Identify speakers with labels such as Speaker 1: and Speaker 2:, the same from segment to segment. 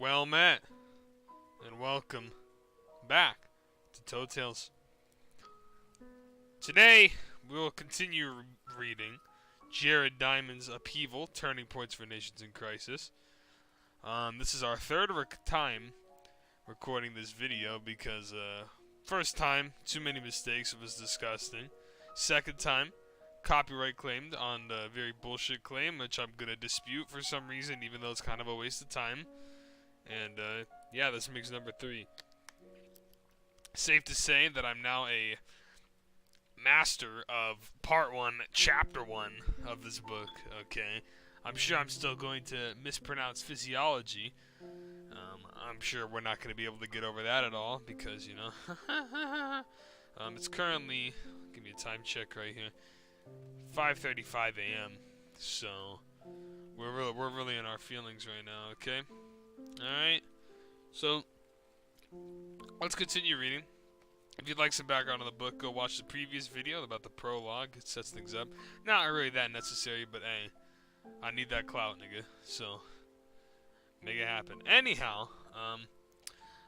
Speaker 1: Well met, and welcome back to Toe Tales. Today, we will continue reading Jared Diamond's Upheaval, Turning Points for Nations in Crisis. This is our third time recording this video because, first time, too many mistakes, it was disgusting. Second time, copyright claimed on the very bullshit claim, which I'm going to dispute for some reason, even though it's kind of a waste of time. And, yeah, this makes number 3. Safe to say that I'm now a master of part 1, chapter 1 of this book, okay? I'm sure I'm still going to mispronounce physiology. I'm sure we're not going to be able to get over that at all, because, you know, it's currently, give me a time check right here, 5:35 a.m., so we're really in our feelings right now, okay? Alright, so let's continue reading. If you'd like some background on the book, go watch the previous video about the prologue. It sets things up. Not really that necessary, but hey, I need that clout, nigga, so make it happen. Anyhow,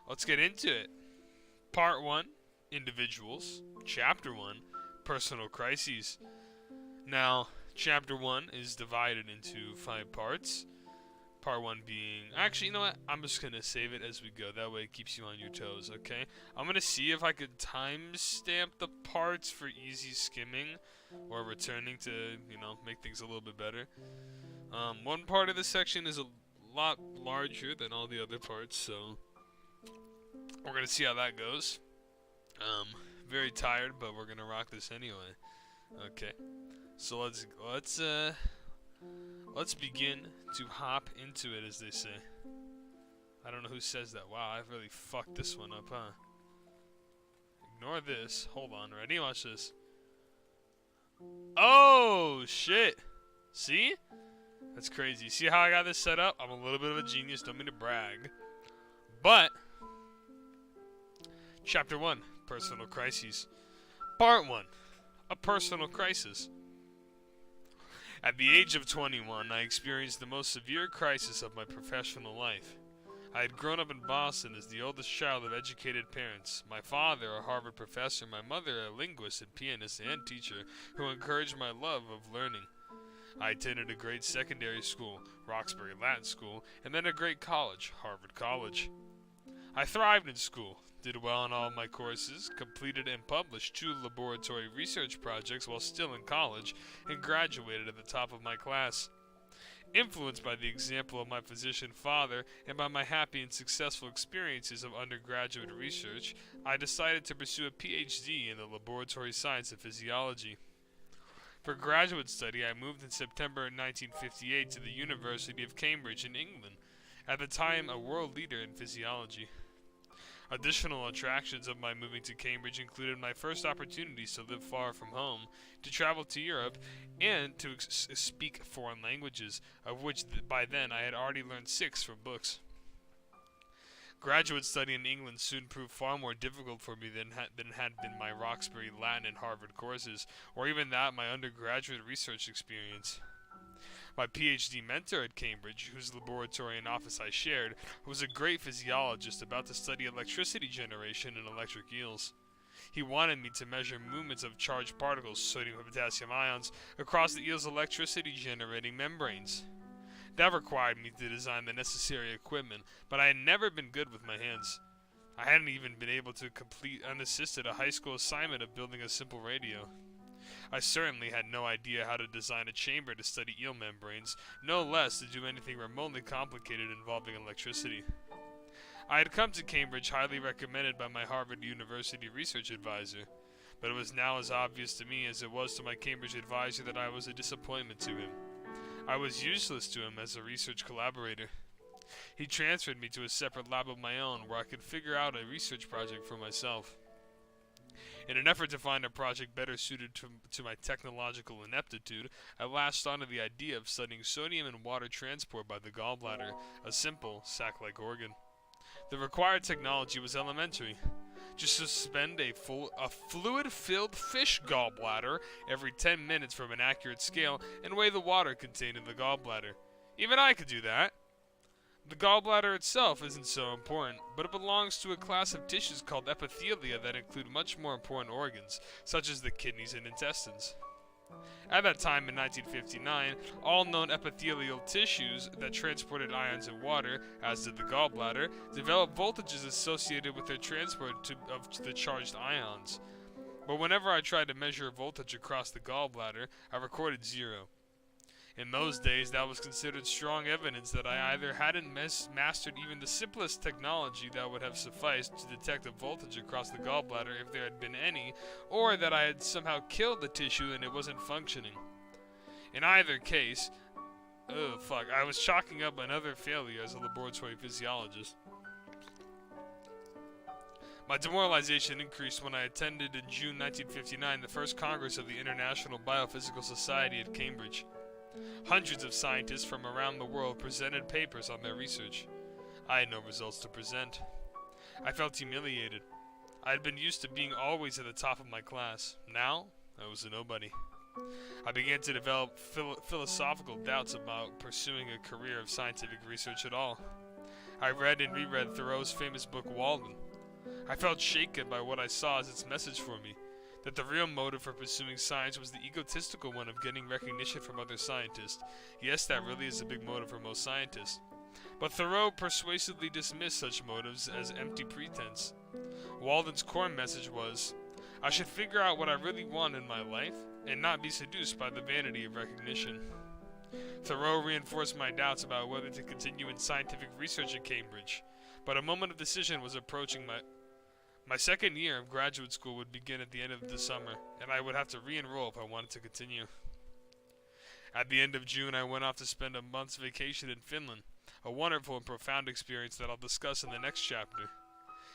Speaker 1: let's get into it. Part 1, Individuals. Chapter 1, Personal Crises. Now, Chapter 1 is divided into 5 parts. Part 1 being... Actually, you know what? I'm just going to save it as we go. That way it keeps you on your toes, okay? I'm going to see if I could timestamp the parts for easy skimming or returning to, you know, make things a little bit better. One part of this section is a lot larger than all the other parts, so we're going to see how that goes. Very tired, but we're going to rock this anyway. Okay. So let's begin to hop into it, as they say. I don't know who says that. Wow, I've really fucked this one up, huh? Ignore this. Hold on. Ready? Watch this. Oh, shit. See? That's crazy. See how I got this set up? I'm a little bit of a genius. Don't mean to brag. But, Chapter 1, Personal Crises. Part 1, A Personal Crisis. At the age of 21, I experienced the most severe crisis of my professional life. I had grown up in Boston as the oldest child of educated parents. My father, a Harvard professor, my mother, a linguist and pianist and teacher, who encouraged my love of learning. I attended a great secondary school, Roxbury Latin School, and then a great college, Harvard College. I thrived in school, did well in all of my courses, completed and published 2 laboratory research projects while still in college, and graduated at the top of my class. Influenced by the example of my physician father and by my happy and successful experiences of undergraduate research, I decided to pursue a PhD in the laboratory science of physiology. For graduate study, I moved in September 1958 to the University of Cambridge in England, at the time a world leader in physiology. Additional attractions of my moving to Cambridge included my first opportunities to live far from home, to travel to Europe, and to speak foreign languages, of which by then I had already learned 6 from books. Graduate study in England soon proved far more difficult for me than had been my Roxbury Latin and Harvard courses, or even that my undergraduate research experience. My PhD mentor at Cambridge, whose laboratory and office I shared, was a great physiologist about to study electricity generation in electric eels. He wanted me to measure movements of charged particles, sodium and potassium ions, across the eel's electricity-generating membranes. That required me to design the necessary equipment, but I had never been good with my hands. I hadn't even been able to complete unassisted a high school assignment of building a simple radio. I certainly had no idea how to design a chamber to study eel membranes, no less to do anything remotely complicated involving electricity. I had come to Cambridge highly recommended by my Harvard University research advisor, but it was now as obvious to me as it was to my Cambridge advisor that I was a disappointment to him. I was useless to him as a research collaborator. He transferred me to a separate lab of my own where I could figure out a research project for myself. In an effort to find a project better suited to my technological ineptitude, I latched onto the idea of studying sodium and water transport by the gallbladder, a simple, sac-like organ. The required technology was elementary. Just suspend a fluid-filled fish gallbladder every 10 minutes from an accurate scale and weigh the water contained in the gallbladder. Even I could do that. The gallbladder itself isn't so important, but it belongs to a class of tissues called epithelia that include much more important organs, such as the kidneys and intestines. At that time in 1959, all known epithelial tissues that transported ions in water, as did the gallbladder, developed voltages associated with their transport of the charged ions. But whenever I tried to measure voltage across the gallbladder, I recorded 0. In those days, that was considered strong evidence that I either hadn't mastered even the simplest technology that would have sufficed to detect a voltage across the gallbladder if there had been any, or that I had somehow killed the tissue and it wasn't functioning. In either case, I was chalking up another failure as a laboratory physiologist. My demoralization increased when I attended in June 1959 the first Congress of the International Biophysical Society at Cambridge. Hundreds of scientists from around the world presented papers on their research. I had no results to present. I felt humiliated. I had been used to being always at the top of my class. Now, I was a nobody. I began to develop philosophical doubts about pursuing a career of scientific research at all. I read and reread Thoreau's famous book Walden. I felt shaken by what I saw as its message for me, that the real motive for pursuing science was the egotistical one of getting recognition from other scientists. Yes, that really is a big motive for most scientists. But Thoreau persuasively dismissed such motives as empty pretense. Walden's core message was, I should figure out what I really want in my life, and not be seduced by the vanity of recognition. Thoreau reinforced my doubts about whether to continue in scientific research at Cambridge, but a moment of decision was approaching. My second year of graduate school would begin at the end of the summer, and I would have to re-enroll if I wanted to continue. At the end of June, I went off to spend a month's vacation in Finland, a wonderful and profound experience that I'll discuss in the next chapter.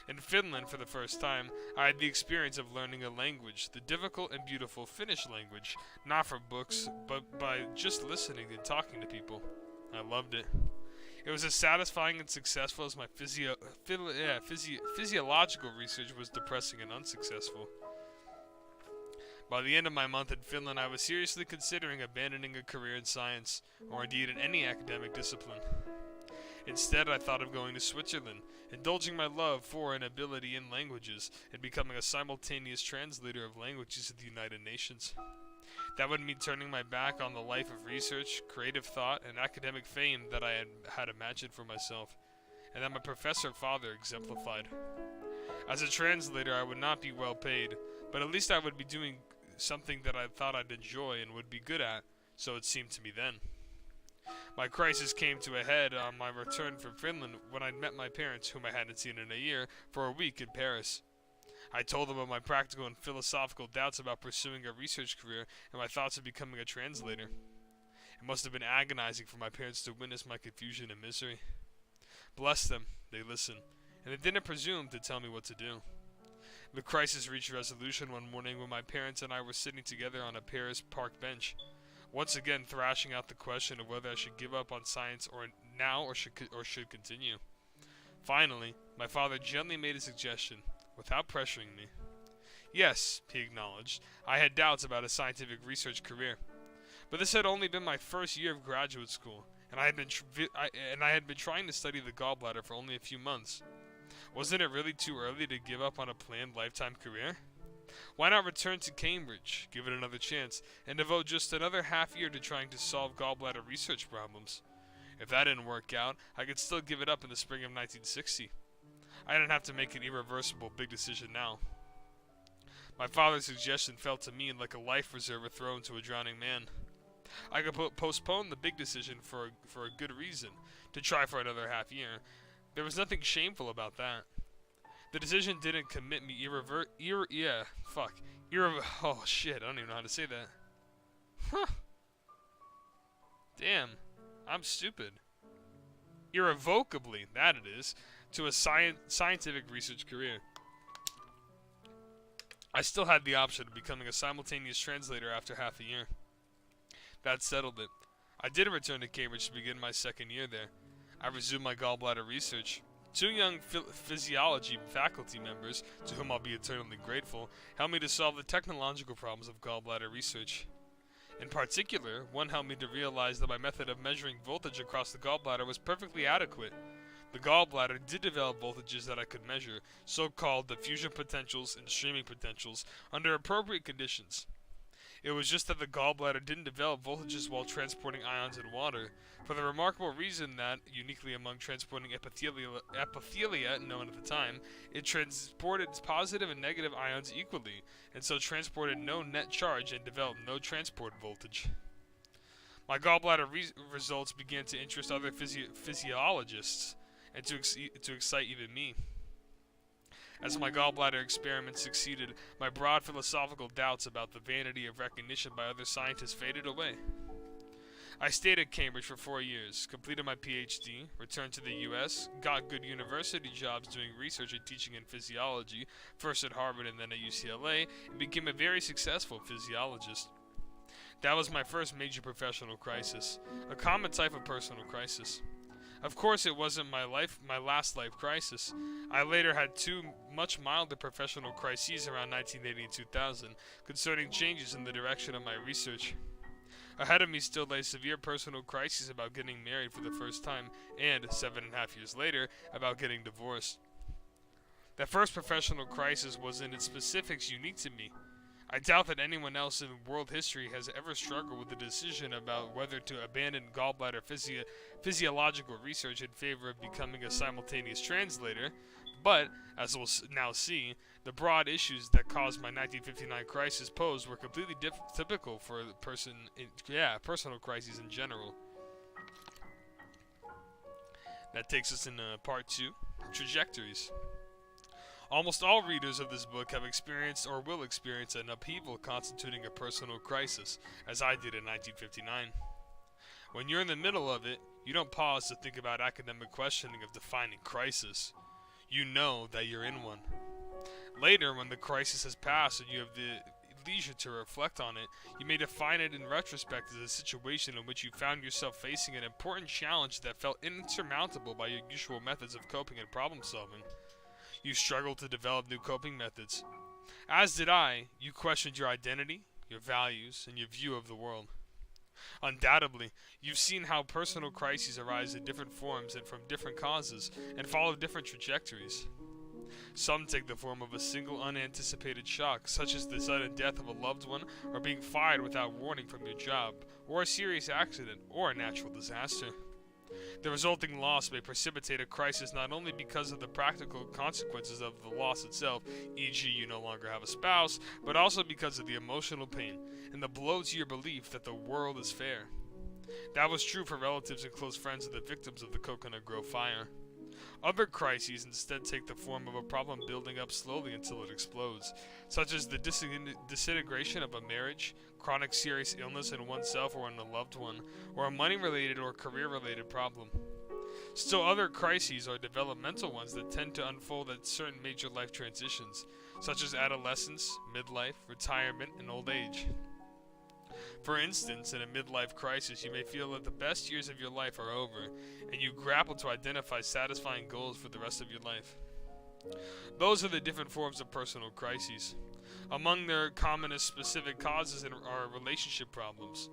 Speaker 1: In Finland, for the first time, I had the experience of learning a language, the difficult and beautiful Finnish language, not from books, but by just listening and talking to people. I loved it. It was as satisfying and successful as my physiological research was depressing and unsuccessful. By the end of my month in Finland, I was seriously considering abandoning a career in science, or indeed in any academic discipline. Instead, I thought of going to Switzerland, indulging my love for and ability in languages, and becoming a simultaneous translator of languages at the United Nations. That would mean turning my back on the life of research, creative thought, and academic fame that I had imagined for myself, and that my professor father exemplified. As a translator, I would not be well paid, but at least I would be doing something that I thought I'd enjoy and would be good at, so it seemed to me then. My crisis came to a head on my return from Finland when I'd met my parents, whom I hadn't seen in a year, for a week in Paris. I told them of my practical and philosophical doubts about pursuing a research career and my thoughts of becoming a translator. It must have been agonizing for my parents to witness my confusion and misery. Bless them, they listened, and they didn't presume to tell me what to do. The crisis reached resolution one morning when my parents and I were sitting together on a Paris park bench, once again thrashing out the question of whether I should give up on science or should continue. Finally, my father gently made a suggestion, without pressuring me. Yes, he acknowledged, I had doubts about a scientific research career, but this had only been my first year of graduate school, and I had been trying to study the gallbladder for only a few months. Wasn't it really too early to give up on a planned lifetime career? Why not return to Cambridge, give it another chance, and devote just another half year to trying to solve gallbladder research problems? If that didn't work out, I could still give it up in the spring of 1960. I didn't have to make an irreversible big decision now. My father's suggestion felt to me like a life preserver thrown to a drowning man. I could postpone the big decision for a good reason, to try for another half year. There was nothing shameful about that. The decision didn't commit me oh shit, I don't even know how to say that. Huh. Damn, I'm stupid. Irrevocably, that it is, to a scientific research career. I still had the option of becoming a simultaneous translator after half a year. That settled it. I did return to Cambridge to begin my second year there. I resumed my gallbladder research. Two young physiology faculty members, to whom I'll be eternally grateful, helped me to solve the technological problems of gallbladder research. In particular, one helped me to realize that my method of measuring voltage across the gallbladder was perfectly adequate. The gallbladder did develop voltages that I could measure, so-called diffusion potentials and streaming potentials, under appropriate conditions. It was just that the gallbladder didn't develop voltages while transporting ions in water, for the remarkable reason that, uniquely among transporting epithelia known at the time, it transported positive and negative ions equally, and so transported no net charge and developed no transport voltage. My gallbladder results began to interest other physiologists, and to excite even me. As my gallbladder experiments succeeded, my broad philosophical doubts about the vanity of recognition by other scientists faded away. I stayed at Cambridge for 4 years, completed my PhD, returned to the US, got good university jobs doing research and teaching in physiology, first at Harvard and then at UCLA, and became a very successful physiologist. That was my first major professional crisis, a common type of personal crisis. Of course, it wasn't my last life crisis. I later had two much milder professional crises around 1980 and 2000 concerning changes in the direction of my research. Ahead of me still lay severe personal crises about getting married for the first time and, 7.5 years later, about getting divorced. That first professional crisis was in its specifics unique to me. I doubt that anyone else in world history has ever struggled with the decision about whether to abandon gallbladder physiological research in favor of becoming a simultaneous translator, but, as we'll now see, the broad issues that caused my 1959 crisis posed were completely typical for personal crises in general. That takes us into part 2, trajectories. Almost all readers of this book have experienced or will experience an upheaval constituting a personal crisis, as I did in 1959. When you're in the middle of it, you don't pause to think about academic questioning of defining crisis. You know that you're in one. Later, when the crisis has passed and you have the leisure to reflect on it, you may define it in retrospect as a situation in which you found yourself facing an important challenge that felt insurmountable by your usual methods of coping and problem solving. You struggled to develop new coping methods. As did I. You questioned your identity, your values, and your view of the world. Undoubtedly, you've seen how personal crises arise in different forms and from different causes, and follow different trajectories. Some take the form of a single unanticipated shock, such as the sudden death of a loved one, or being fired without warning from your job, or a serious accident, or a natural disaster. The resulting loss may precipitate a crisis not only because of the practical consequences of the loss itself, e.g. you no longer have a spouse, but also because of the emotional pain and the blow to your belief that the world is fair. That was true for relatives and close friends of the victims of the Coconut Grove fire. Other crises instead take the form of a problem building up slowly until it explodes, such as the disintegration of a marriage, chronic serious illness in oneself or in a loved one, or a money-related or career-related problem. Still other crises are developmental ones that tend to unfold at certain major life transitions, such as adolescence, midlife, retirement, and old age. For instance, in a midlife crisis, you may feel that the best years of your life are over, and you grapple to identify satisfying goals for the rest of your life. Those are the different forms of personal crises. Among their commonest specific causes are relationship problems.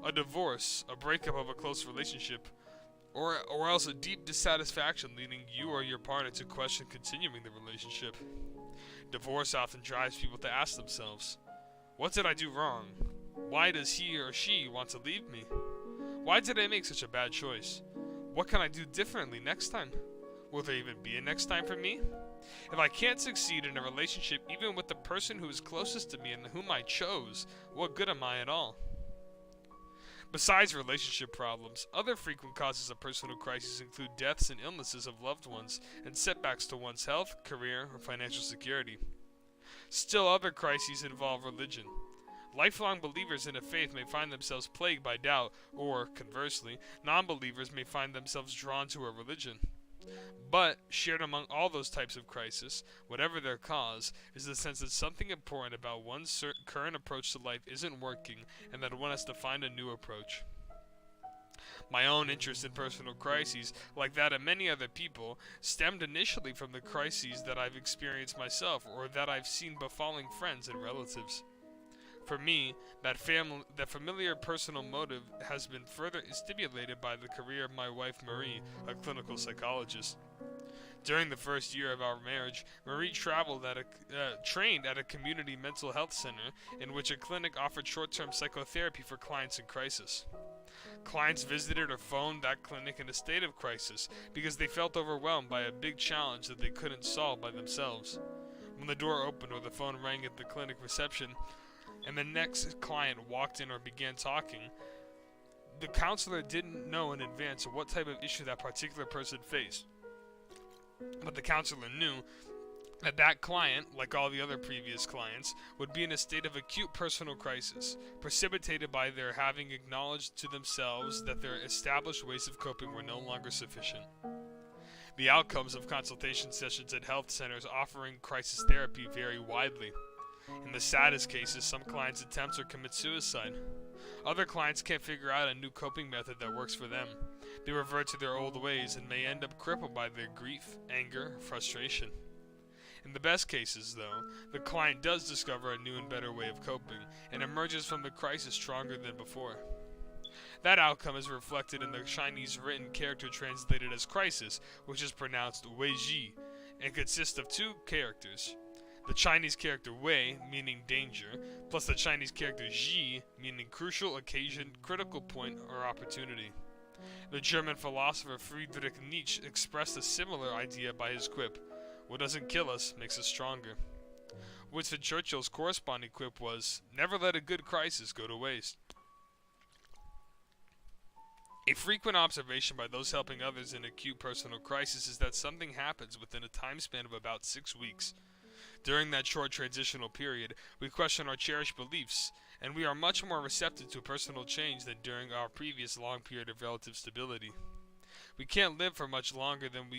Speaker 1: A divorce, a breakup of a close relationship, or else a deep dissatisfaction leading you or your partner to question continuing the relationship. Divorce often drives people to ask themselves, what did I do wrong? Why does he or she want to leave me? Why did I make such a bad choice? What can I do differently next time? Will there even be a next time for me? If I can't succeed in a relationship even with the person who is closest to me and whom I chose, what good am I at all? Besides relationship problems, other frequent causes of personal crises include deaths and illnesses of loved ones and setbacks to one's health, career, or financial security. Still other crises involve religion. Lifelong believers in a faith may find themselves plagued by doubt, or, conversely, non-believers may find themselves drawn to a religion. But, shared among all those types of crisis, whatever their cause, is the sense that something important about one's current approach to life isn't working, and that one has to find a new approach. My own interest in personal crises, like that of many other people, stemmed initially from the crises that I've experienced myself, or that I've seen befalling friends and relatives. For me, that familiar personal motive has been further stimulated by the career of my wife Marie, a clinical psychologist. During the first year of our marriage, Marie trained at a community mental health center in which a clinic offered short-term psychotherapy for clients in crisis. Clients visited or phoned that clinic in a state of crisis because they felt overwhelmed by a big challenge that they couldn't solve by themselves. When the door opened or the phone rang at the clinic reception, and the next client walked in or began talking, the counselor didn't know in advance what type of issue that particular person faced. But the counselor knew that that client, like all the other previous clients, would be in a state of acute personal crisis, precipitated by their having acknowledged to themselves that their established ways of coping were no longer sufficient. The outcomes of consultation sessions at health centers offering crisis therapy vary widely. In the saddest cases, some clients attempt or commit suicide. Other clients can't figure out a new coping method that works for them. They revert to their old ways and may end up crippled by their grief, anger, frustration. In the best cases, though, the client does discover a new and better way of coping and emerges from the crisis stronger than before. That outcome is reflected in the Chinese written character translated as crisis, which is pronounced Weiji, and consists of two characters. The Chinese character Wei, meaning danger, plus the Chinese character Ji, meaning crucial occasion, critical point, or opportunity. The German philosopher Friedrich Nietzsche expressed a similar idea by his quip, "What doesn't kill us makes us stronger." Winston Churchill's corresponding quip was, "Never let a good crisis go to waste." A frequent observation by those helping others in acute personal crisis is that something happens within a time span of about 6 weeks. During that short transitional period, we question our cherished beliefs, and we are much more receptive to personal change than during our previous long period of relative stability. We can't live for much longer than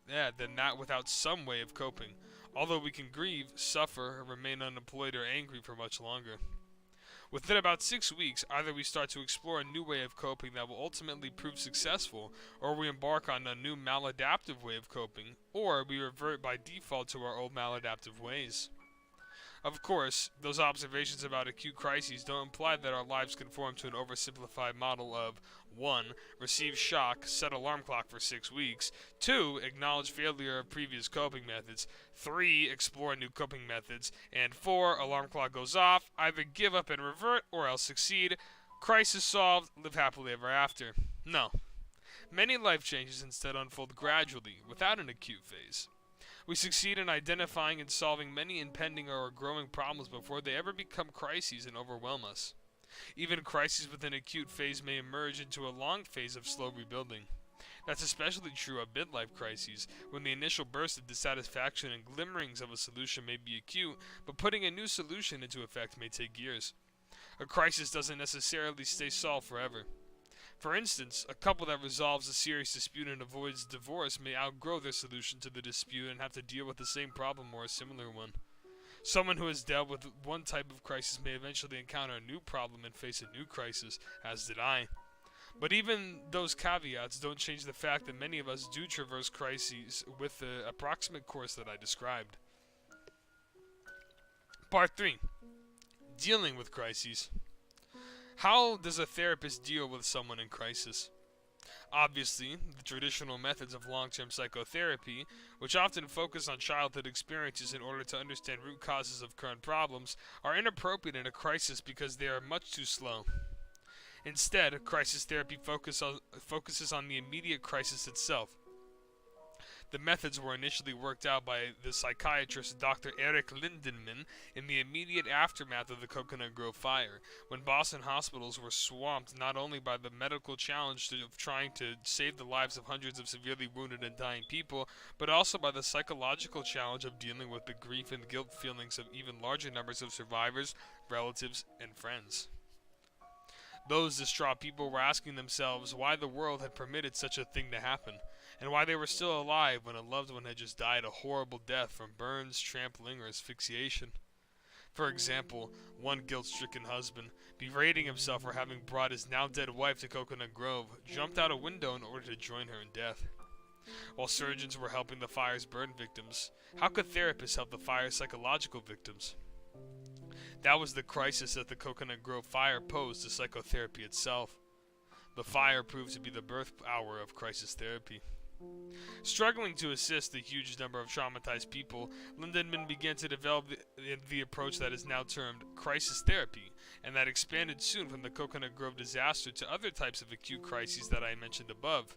Speaker 1: that without some way of coping, although we can grieve, suffer, remain unemployed, or angry for much longer. Within about 6 weeks, either we start to explore a new way of coping that will ultimately prove successful, or we embark on a new maladaptive way of coping, or we revert by default to our old maladaptive ways. Of course, those observations about acute crises don't imply that our lives conform to an oversimplified model of 1. Receive shock, set alarm clock for 6 weeks, 2. Acknowledge failure of previous coping methods, 3. Explore new coping methods, and 4. Alarm clock goes off, either give up and revert or else succeed, crisis solved, live happily ever after. No. Many life changes instead unfold gradually, without an acute phase. We succeed in identifying and solving many impending or growing problems before they ever become crises and overwhelm us. Even crises with an acute phase may emerge into a long phase of slow rebuilding. That's especially true of midlife crises, when the initial burst of dissatisfaction and glimmerings of a solution may be acute, but putting a new solution into effect may take years. A crisis doesn't necessarily stay solved forever. For instance, a couple that resolves a serious dispute and avoids divorce may outgrow their solution to the dispute and have to deal with the same problem or a similar one. Someone who has dealt with one type of crisis may eventually encounter a new problem and face a new crisis, as did I. But even those caveats don't change the fact that many of us do traverse crises with the approximate course that I described. Part 3. Dealing with crises. How does a therapist deal with someone in crisis? Obviously, the traditional methods of long-term psychotherapy, which often focus on childhood experiences in order to understand root causes of current problems, are inappropriate in a crisis because they are much too slow. Instead, crisis therapy focuses on the immediate crisis itself. The methods were initially worked out by the psychiatrist Dr. Eric Lindenman in the immediate aftermath of the Coconut Grove fire, when Boston hospitals were swamped not only by the medical challenge of trying to save the lives of hundreds of severely wounded and dying people, but also by the psychological challenge of dealing with the grief and guilt feelings of even larger numbers of survivors, relatives, and friends. Those distraught people were asking themselves why the world had permitted such a thing to happen, and why they were still alive when a loved one had just died a horrible death from burns, trampling, or asphyxiation. For example, one guilt-stricken husband, berating himself for having brought his now-dead wife to Coconut Grove, jumped out a window in order to join her in death. While surgeons were helping the fire's burn victims, how could therapists help the fire's psychological victims? That was the crisis that the Coconut Grove fire posed to psychotherapy itself. The fire proved to be the birth hour of crisis therapy. Struggling to assist the huge number of traumatized people, Lindenman began to develop the approach that is now termed crisis therapy, and that expanded soon from the Coconut Grove disaster to other types of acute crises that I mentioned above.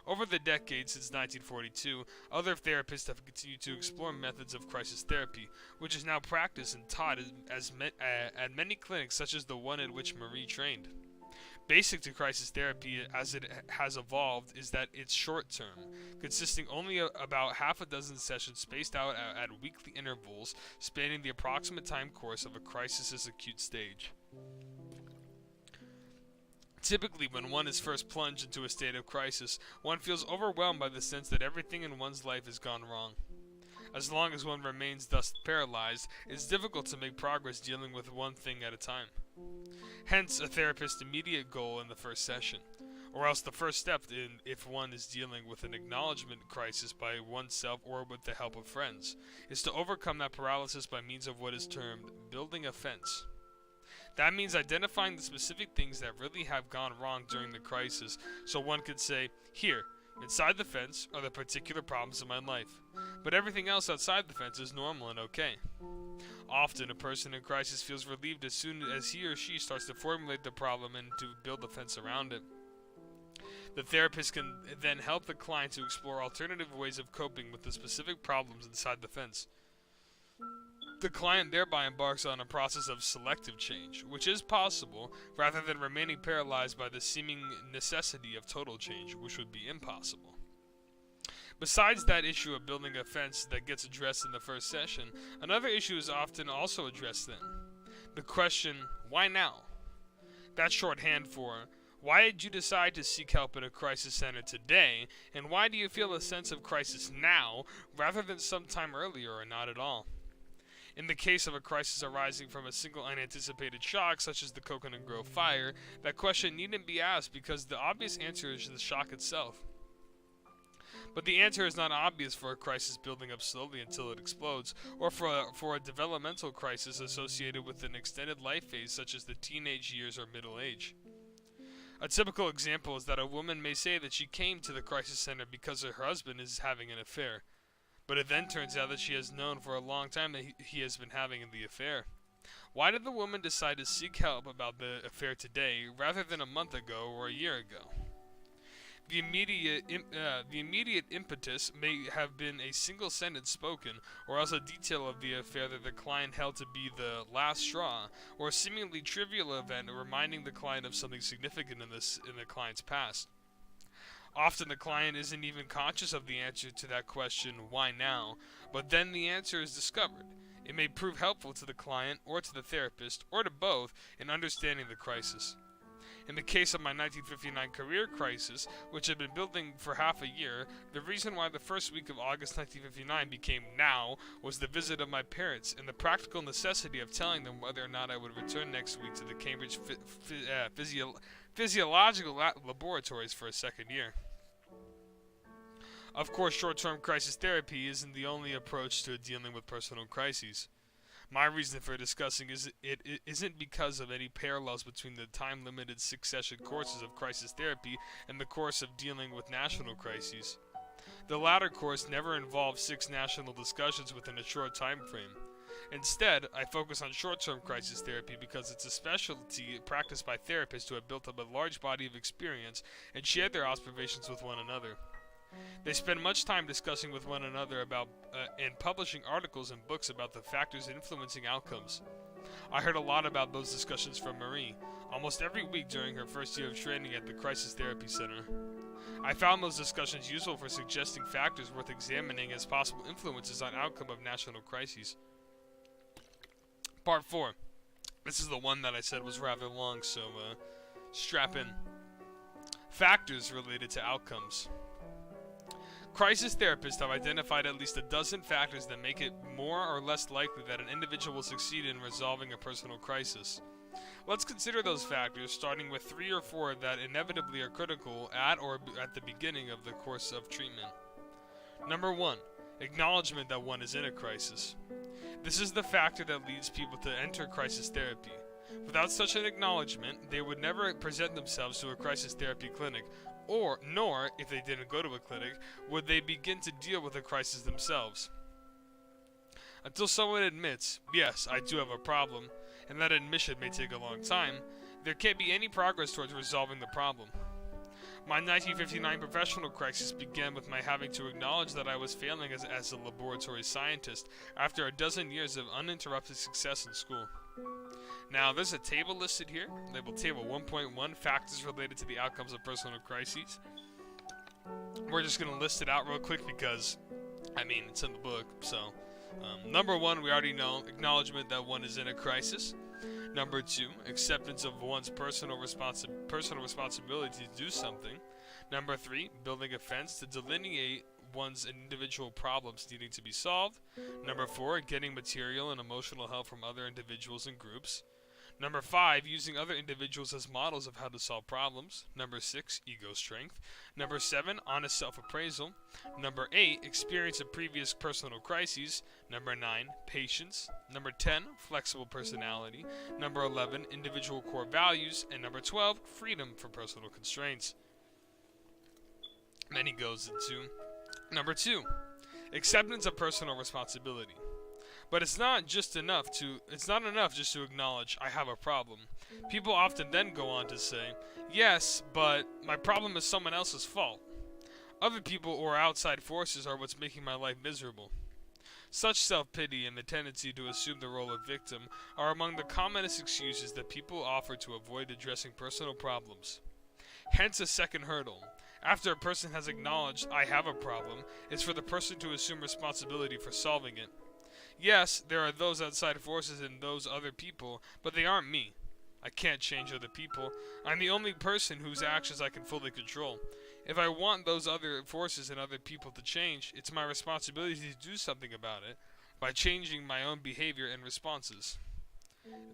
Speaker 1: Over the decades since 1942, other therapists have continued to explore methods of crisis therapy, which is now practiced and taught at many clinics such as the one at which Marie trained. Basic to crisis therapy as it has evolved is that it's short-term, consisting only about half a dozen sessions spaced out at weekly intervals, spanning the approximate time course of a crisis's acute stage. Typically, when one is first plunged into a state of crisis, one feels overwhelmed by the sense that everything in one's life has gone wrong. As long as one remains thus paralyzed, it's difficult to make progress dealing with one thing at a time. Hence, a therapist's immediate goal in the first session, or else the first step if one is dealing with an acknowledgement crisis by oneself or with the help of friends, is to overcome that paralysis by means of what is termed building a fence. That means identifying the specific things that really have gone wrong during the crisis, so one could say, here, inside the fence are the particular problems in my life, but everything else outside the fence is normal and okay. Often, a person in crisis feels relieved as soon as he or she starts to formulate the problem and to build a fence around it. The therapist can then help the client to explore alternative ways of coping with the specific problems inside the fence. The client thereby embarks on a process of selective change, which is possible, rather than remaining paralyzed by the seeming necessity of total change, which would be impossible. Besides that issue of building a fence that gets addressed in the first session, another issue is often also addressed then. The question, why now? That's shorthand for, why did you decide to seek help at a crisis center today, and why do you feel a sense of crisis now, rather than sometime earlier or not at all? In the case of a crisis arising from a single unanticipated shock, such as the Coconut Grove fire, that question needn't be asked because the obvious answer is the shock itself. But the answer is not obvious for a crisis building up slowly until it explodes, or for a developmental crisis associated with an extended life phase such as the teenage years or middle age. A typical example is that a woman may say that she came to the crisis center because her husband is having an affair. But it then turns out that she has known for a long time that he has been having the affair. Why did the woman decide to seek help about the affair today rather than a month ago or a year ago? The immediate impetus may have been a single sentence spoken, or else a detail of the affair that the client held to be the last straw, or a seemingly trivial event reminding the client of something significant in the client's past. Often the client isn't even conscious of the answer to that question, why now, but then the answer is discovered. It may prove helpful to the client, or to the therapist, or to both, in understanding the crisis. In the case of my 1959 career crisis, which had been building for half a year, the reason why the first week of August 1959 became now was the visit of my parents and the practical necessity of telling them whether or not I would return next week to the Cambridge Physiological Laboratories for a second year. Of course, short-term crisis therapy isn't the only approach to dealing with personal crises. My reason for discussing it isn't because of any parallels between the time-limited 6-session courses of crisis therapy and the course of dealing with national crises. The latter course never involved 6 national discussions within a short time frame. Instead, I focus on short-term crisis therapy because it's a specialty practiced by therapists who have built up a large body of experience and shared their observations with one another. They spend much time discussing with one another about and publishing articles and books about the factors influencing outcomes. I heard a lot about those discussions from Marie, almost every week during her first year of training at the Crisis Therapy Center. I found those discussions useful for suggesting factors worth examining as possible influences on outcome of national crises. Part 4. This is the one that I said was rather long, so strap in. Factors related to outcomes. Crisis therapists have identified at least a dozen factors that make it more or less likely that an individual will succeed in resolving a personal crisis. Let's consider those factors, starting with 3 or 4 that inevitably are critical at or at the beginning of the course of treatment. Number 1. Acknowledgement that one is in a crisis. This is the factor that leads people to enter crisis therapy. Without such an acknowledgement, they would never present themselves to a crisis therapy clinic, nor, if they didn't go to a clinic, would they begin to deal with a crisis themselves. Until someone admits, yes, I do have a problem, and that admission may take a long time, there can't be any progress towards resolving the problem. My 1959 professional crisis began with my having to acknowledge that I was failing as a laboratory scientist after a dozen years of uninterrupted success in school. Now, there's a table listed here, labeled Table 1.1, Factors Related to the Outcomes of Personal Crises. We're just going to list it out real quick because, it's in the book, so. Number 1, we already know, acknowledgement that one is in a crisis. Number 2, acceptance of one's personal responsibility to do something. Number 3, building a fence to delineate one's individual problems needing to be solved. Number 4, getting material and emotional help from other individuals and groups. Number 5, using other individuals as models of how to solve problems. Number 6, ego strength. Number 7, honest self-appraisal. Number 8, experience of previous personal crises. Number 9, patience. Number 10, flexible personality. Number 11, individual core values. And number 12, freedom from personal constraints. Then he goes into number 2, acceptance of personal responsibility. But it's not enough just to acknowledge I have a problem. People often then go on to say, yes, but my problem is someone else's fault. Other people or outside forces are what's making my life miserable. Such self-pity and the tendency to assume the role of victim are among the commonest excuses that people offer to avoid addressing personal problems. Hence a second hurdle. After a person has acknowledged I have a problem, is for the person to assume responsibility for solving it. Yes, there are those outside forces and those other people, but they aren't me. I can't change other people. I'm the only person whose actions I can fully control. If I want those other forces and other people to change, it's my responsibility to do something about it by changing my own behavior and responses.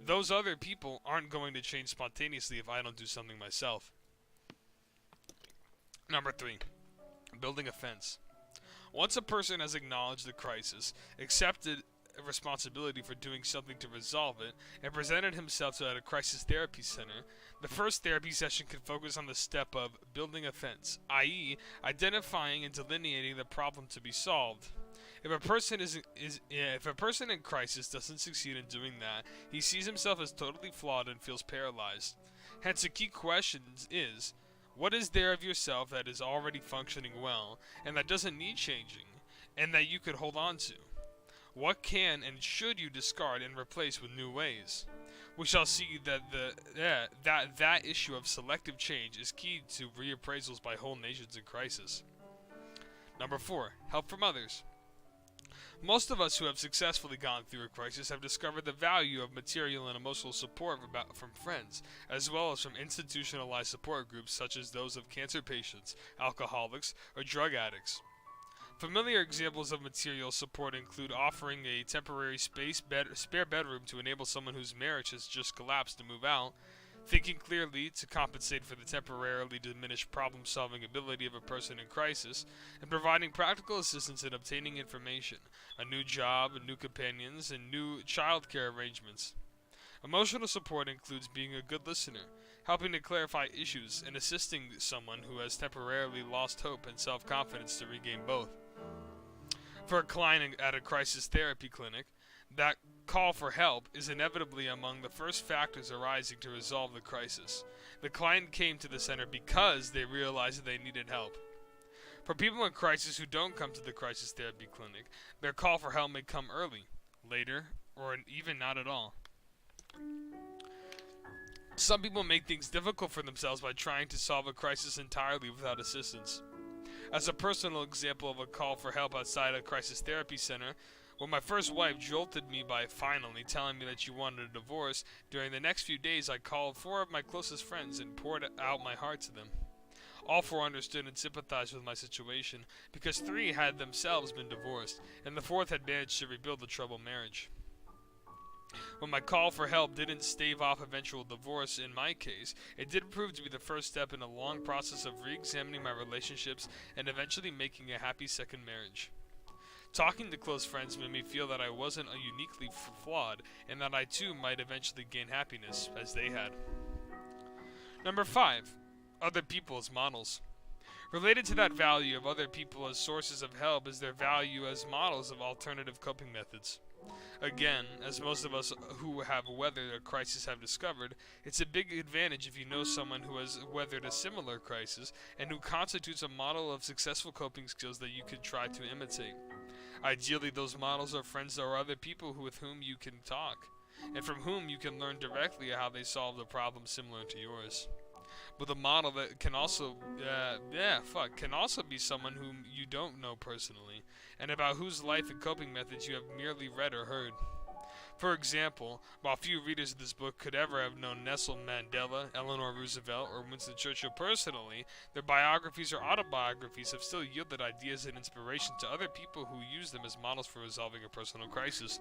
Speaker 1: Those other people aren't going to change spontaneously if I don't do something myself. Number 3, building a fence. Once a person has acknowledged the crisis, accepted responsibility for doing something to resolve it, and presented himself at a crisis therapy center, the first therapy session can focus on the step of building a fence, i.e., identifying and delineating the problem to be solved. If a person in crisis doesn't succeed in doing that, he sees himself as totally flawed and feels paralyzed. Hence, a key question is, what is there of yourself that is already functioning well, and that doesn't need changing, and that you could hold on to? What can and should you discard and replace with new ways? We shall see that that issue of selective change is key to reappraisals by whole nations in crisis. Number 4, help from others. Most of us who have successfully gone through a crisis have discovered the value of material and emotional support from friends, as well as from institutionalized support groups such as those of cancer patients, alcoholics, or drug addicts. Familiar examples of material support include offering a temporary spare bedroom to enable someone whose marriage has just collapsed to move out, thinking clearly to compensate for the temporarily diminished problem-solving ability of a person in crisis, and providing practical assistance in obtaining information, a new job, new companions, and new child care arrangements. Emotional support includes being a good listener, helping to clarify issues, and assisting someone who has temporarily lost hope and self-confidence to regain both. For a client at a crisis therapy clinic, that call for help is inevitably among the first factors arising to resolve the crisis. The client came to the center because they realized that they needed help. For people in crisis who don't come to the crisis therapy clinic, their call for help may come early, later, or even not at all. Some people make things difficult for themselves by trying to solve a crisis entirely without assistance. As a personal example of a call for help outside a crisis therapy center, when my first wife jolted me by finally telling me that she wanted a divorce, during the next few days I called 4 of my closest friends and poured out my heart to them. All 4 understood and sympathized with my situation, because 3 had themselves been divorced, and the 4th had managed to rebuild the troubled marriage. When my call for help didn't stave off eventual divorce in my case, it did prove to be the first step in a long process of re-examining my relationships and eventually making a happy second marriage. Talking to close friends made me feel that I wasn't uniquely flawed, and that I too might eventually gain happiness, as they had. Number 5. Other people as models. Related to that value of other people as sources of help is their value as models of alternative coping methods. Again, as most of us who have weathered a crisis have discovered, it's a big advantage if you know someone who has weathered a similar crisis and who constitutes a model of successful coping skills that you could try to imitate. Ideally, those models are friends or other people with whom you can talk, and from whom you can learn directly how they solved a problem similar to yours. But a model that can also be someone whom you don't know personally, and about whose life and coping methods you have merely read or heard. For example, while few readers of this book could ever have known Nelson Mandela, Eleanor Roosevelt, or Winston Churchill personally, their biographies or autobiographies have still yielded ideas and inspiration to other people who use them as models for resolving a personal crisis.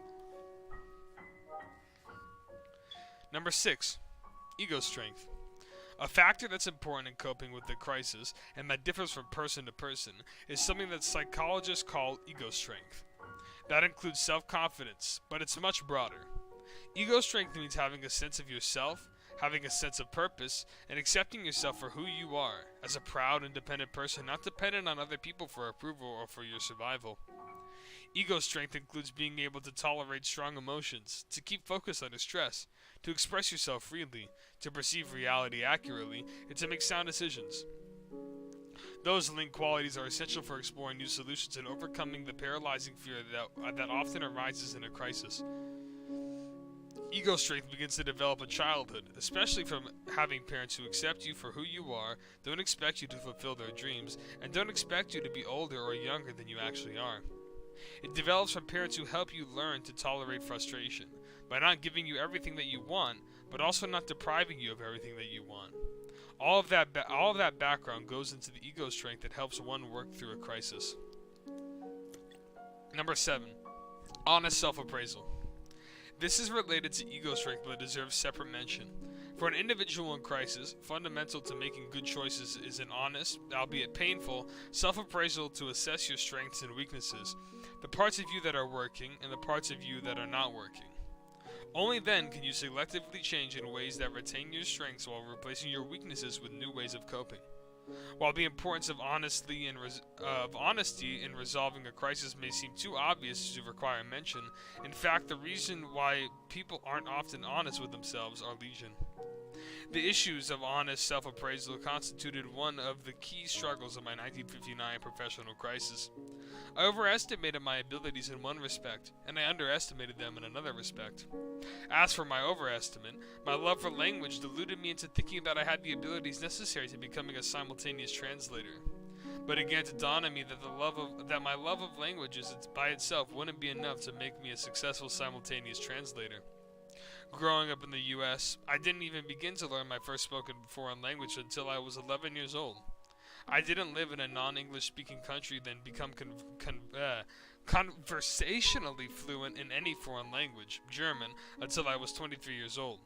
Speaker 1: Number 6. Ego strength. A factor that's important in coping with the crisis, and that differs from person to person, is something that psychologists call ego strength. That includes self-confidence, but it's much broader. Ego strength means having a sense of yourself, having a sense of purpose, and accepting yourself for who you are, as a proud, independent person not dependent on other people for approval or for your survival. Ego strength includes being able to tolerate strong emotions, to keep focus under stress, to express yourself freely, to perceive reality accurately, and to make sound decisions. Those linked qualities are essential for exploring new solutions and overcoming the paralyzing fear that often arises in a crisis. Ego strength begins to develop in childhood, especially from having parents who accept you for who you are, don't expect you to fulfill their dreams, and don't expect you to be older or younger than you actually are. It develops from parents who help you learn to tolerate frustration, by not giving you everything that you want, but also not depriving you of everything that you want. All of that background goes into the ego strength that helps one work through a crisis. Number 7. Honest self-appraisal. This is related to ego strength but deserves separate mention. For an individual in crisis, fundamental to making good choices is an honest, albeit painful, self-appraisal to assess your strengths and weaknesses, the parts of you that are working and the parts of you that are not working. Only then can you selectively change in ways that retain your strengths while replacing your weaknesses with new ways of coping. While the importance of honesty in resolving a crisis may seem too obvious to require mention, in fact, the reason why people aren't often honest with themselves are legion. The issues of honest self-appraisal constituted one of the key struggles of my 1959 professional crisis. I overestimated my abilities in one respect, and I underestimated them in another respect. As for my overestimate, my love for language deluded me into thinking that I had the abilities necessary to becoming a simultaneous translator. But it began to dawn on me that my love of languages by itself wouldn't be enough to make me a successful simultaneous translator. Growing up in the U.S., I didn't even begin to learn my first spoken foreign language until I was 11 years old. I didn't live in a non-English speaking country then become conversationally fluent in any foreign language, German, until I was 23 years old.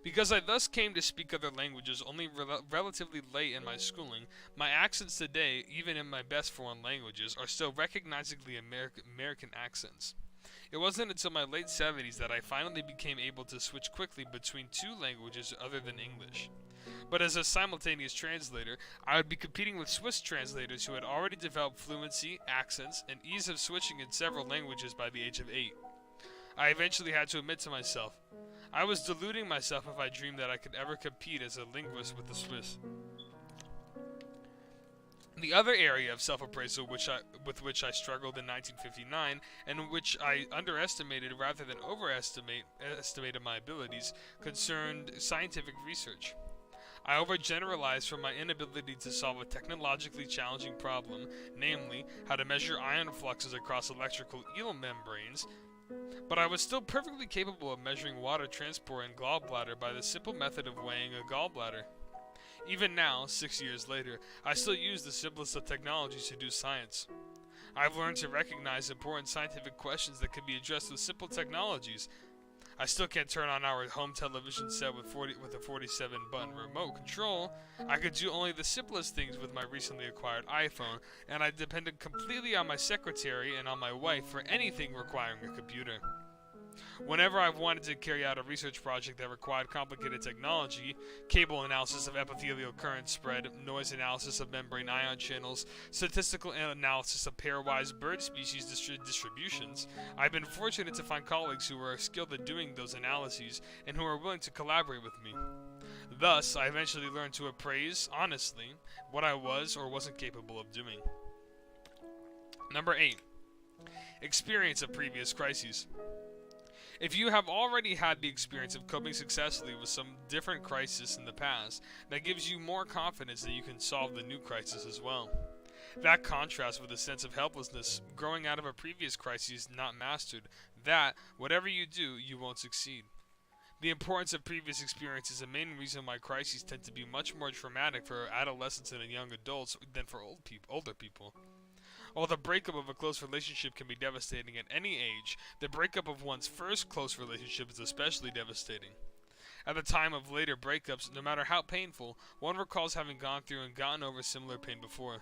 Speaker 1: Because I thus came to speak other languages only relatively late in my schooling, my accents today, even in my best foreign languages, are still recognizably American accents. It wasn't until my late 70s that I finally became able to switch quickly between two languages other than English. But as a simultaneous translator, I would be competing with Swiss translators who had already developed fluency, accents, and ease of switching in several languages by the age of 8. I eventually had to admit to myself, I was deluding myself if I dreamed that I could ever compete as a linguist with the Swiss. The other area of self-appraisal with which I struggled in 1959, and which I underestimated rather than overestimated my abilities, concerned scientific research. I overgeneralized from my inability to solve a technologically challenging problem, namely, how to measure ion fluxes across electrical eel membranes, but I was still perfectly capable of measuring water transport in gallbladder by the simple method of weighing a gallbladder. Even now, 6 years later, I still use the simplest of technologies to do science. I've learned to recognize important scientific questions that can be addressed with simple technologies. I still can't turn on our home television set with a 47-button remote control. I could do only the simplest things with my recently acquired iPhone, and I depended completely on my secretary and on my wife for anything requiring a computer. Whenever I've wanted to carry out a research project that required complicated technology, cable analysis of epithelial current spread, noise analysis of membrane ion channels, statistical analysis of pairwise bird species distributions, I've been fortunate to find colleagues who are skilled at doing those analyses and who are willing to collaborate with me. Thus, I eventually learned to appraise, honestly, what I was or wasn't capable of doing. Number 8. Experience of previous crises. If you have already had the experience of coping successfully with some different crisis in the past, that gives you more confidence that you can solve the new crisis as well. That contrasts with a sense of helplessness growing out of a previous crisis not mastered, that, whatever you do, you won't succeed. The importance of previous experience is the main reason why crises tend to be much more traumatic for adolescents and young adults than for older people. While the breakup of a close relationship can be devastating at any age, the breakup of one's first close relationship is especially devastating. At the time of later breakups, no matter how painful, one recalls having gone through and gotten over similar pain before.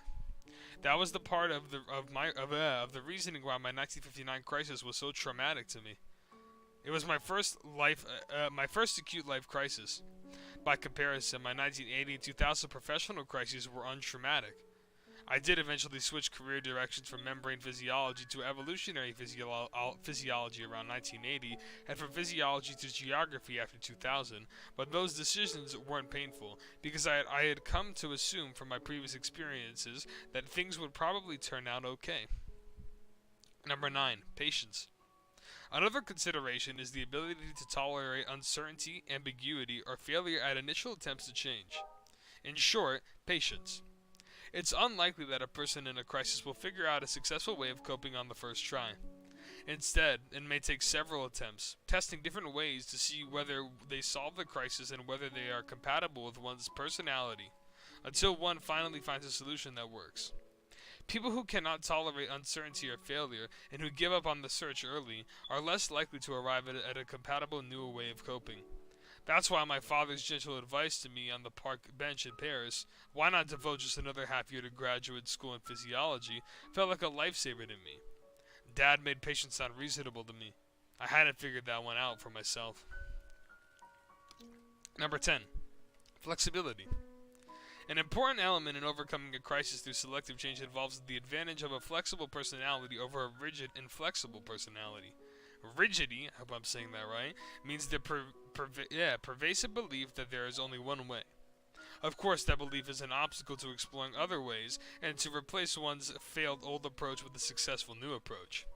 Speaker 1: That was the part of the reasoning why my 1959 crisis was so traumatic to me. It was my first acute life crisis. By comparison, my 1980 and 2000 professional crises were untraumatic. I did eventually switch career directions from membrane physiology to evolutionary physiology around 1980, and from physiology to geography after 2000, but those decisions weren't painful, because I had come to assume from my previous experiences that things would probably turn out okay. Number 9. Patience. Another consideration is the ability to tolerate uncertainty, ambiguity, or failure at initial attempts to change. In short, patience. It's unlikely that a person in a crisis will figure out a successful way of coping on the first try. Instead, it may take several attempts, testing different ways to see whether they solve the crisis and whether they are compatible with one's personality, until one finally finds a solution that works. People who cannot tolerate uncertainty or failure, and who give up on the search early, are less likely to arrive at a compatible new way of coping. That's why my father's gentle advice to me on the park bench in Paris, why not devote just another half year to graduate school in physiology, felt like a lifesaver to me. Dad made patience sound reasonable to me. I hadn't figured that one out for myself. Number 10. Flexibility. An important element in overcoming a crisis through selective change involves the advantage of a flexible personality over a rigid, inflexible personality. Rigidity, I hope I'm saying that right, means the pervasive belief that there is only one way. Of course, that belief is an obstacle to exploring other ways and to replace one's failed old approach with a successful new approach.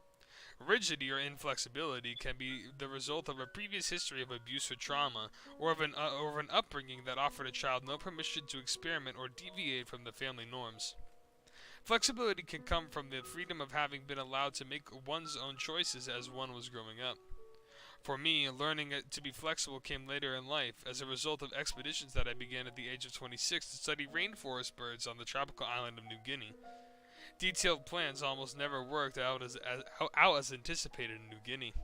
Speaker 1: Rigidity or inflexibility can be the result of a previous history of abuse or trauma, or of an upbringing that offered a child no permission to experiment or deviate from the family norms. Flexibility can come from the freedom of having been allowed to make one's own choices as one was growing up. For me, learning to be flexible came later in life as a result of expeditions that I began at the age of 26 to study rainforest birds on the tropical island of New Guinea. Detailed plans almost never worked out as anticipated in New Guinea.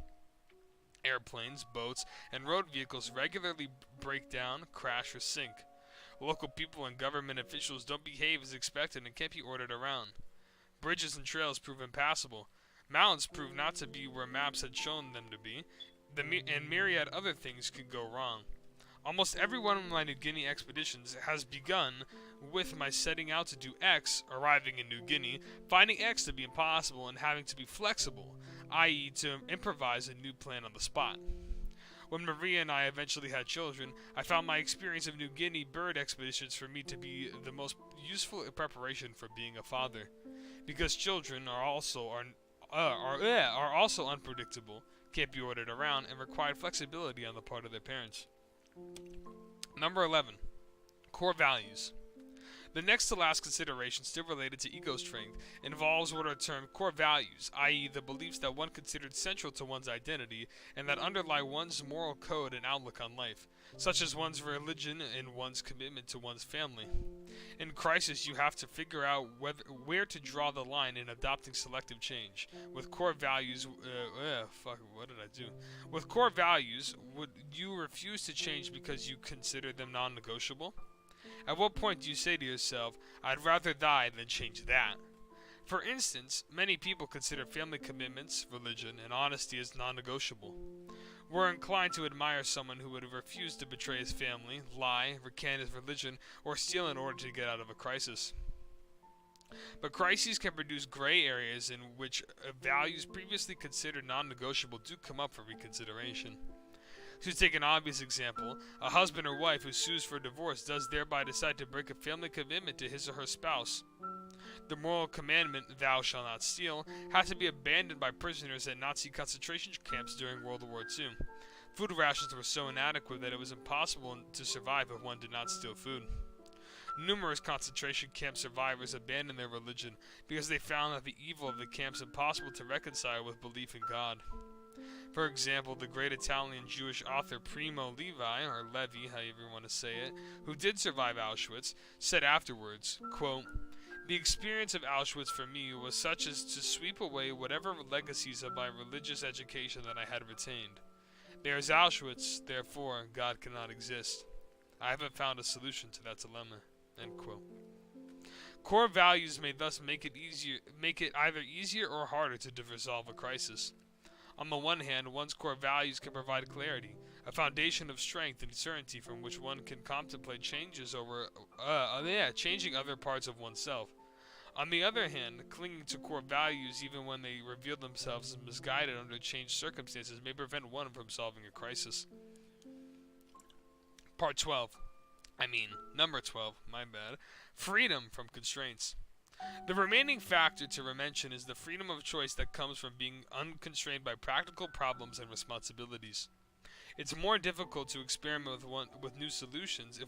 Speaker 1: Airplanes, boats, and road vehicles regularly break down, crash, or sink. Local people and government officials don't behave as expected and can't be ordered around. Bridges and trails prove impassable. Mountains prove not to be where maps had shown them to be, and myriad other things could go wrong. Almost every one of my New Guinea expeditions has begun with my setting out to do X, arriving in New Guinea, finding X to be impossible, and having to be flexible, i.e. to improvise a new plan on the spot. When Maria and I eventually had children, I found my experience of New Guinea bird expeditions for me to be the most useful preparation for being a father, because children are also unpredictable, can't be ordered around, and require flexibility on the part of their parents. Number 11. Core values. The next to last consideration, still related to ego strength, involves what are termed core values, i.e. the beliefs that one considered central to one's identity and that underlie one's moral code and outlook on life, such as one's religion and one's commitment to one's family. In Crisis, you have to figure out where to draw the line in adopting selective change. With core values, With core values, would you refuse to change because you consider them non-negotiable? At what point do you say to yourself, I'd rather die than change that? For instance, many people consider family commitments, religion, and honesty as non-negotiable. We're inclined to admire someone who would have refused to betray his family, lie, recant his religion, or steal in order to get out of a crisis. But crises can produce gray areas in which values previously considered non-negotiable do come up for reconsideration. To take an obvious example, a husband or wife who sues for divorce does thereby decide to break a family commitment to his or her spouse. The moral commandment, thou shalt not steal, had to be abandoned by prisoners at Nazi concentration camps during World War II. Food rations were so inadequate that it was impossible to survive if one did not steal food. Numerous concentration camp survivors abandoned their religion because they found that the evil of the camps impossible to reconcile with belief in God. For example, the great Italian Jewish author Primo Levi, or Levi, however you want to say it, who did survive Auschwitz, said afterwards, quote, "The experience of Auschwitz for me was such as to sweep away whatever legacies of my religious education that I had retained. There is Auschwitz, therefore God cannot exist. I haven't found a solution to that dilemma." End quote. Core values may thus make it either easier or harder to resolve a crisis. On the one hand, one's core values can provide clarity, a foundation of strength and certainty from which one can contemplate changing other parts of oneself. On the other hand, clinging to core values even when they reveal themselves as misguided under changed circumstances may prevent one from solving a crisis. Number 12, my bad. Freedom from constraints. The remaining factor to mention is the freedom of choice that comes from being unconstrained by practical problems and responsibilities. It's more difficult to experiment with new solutions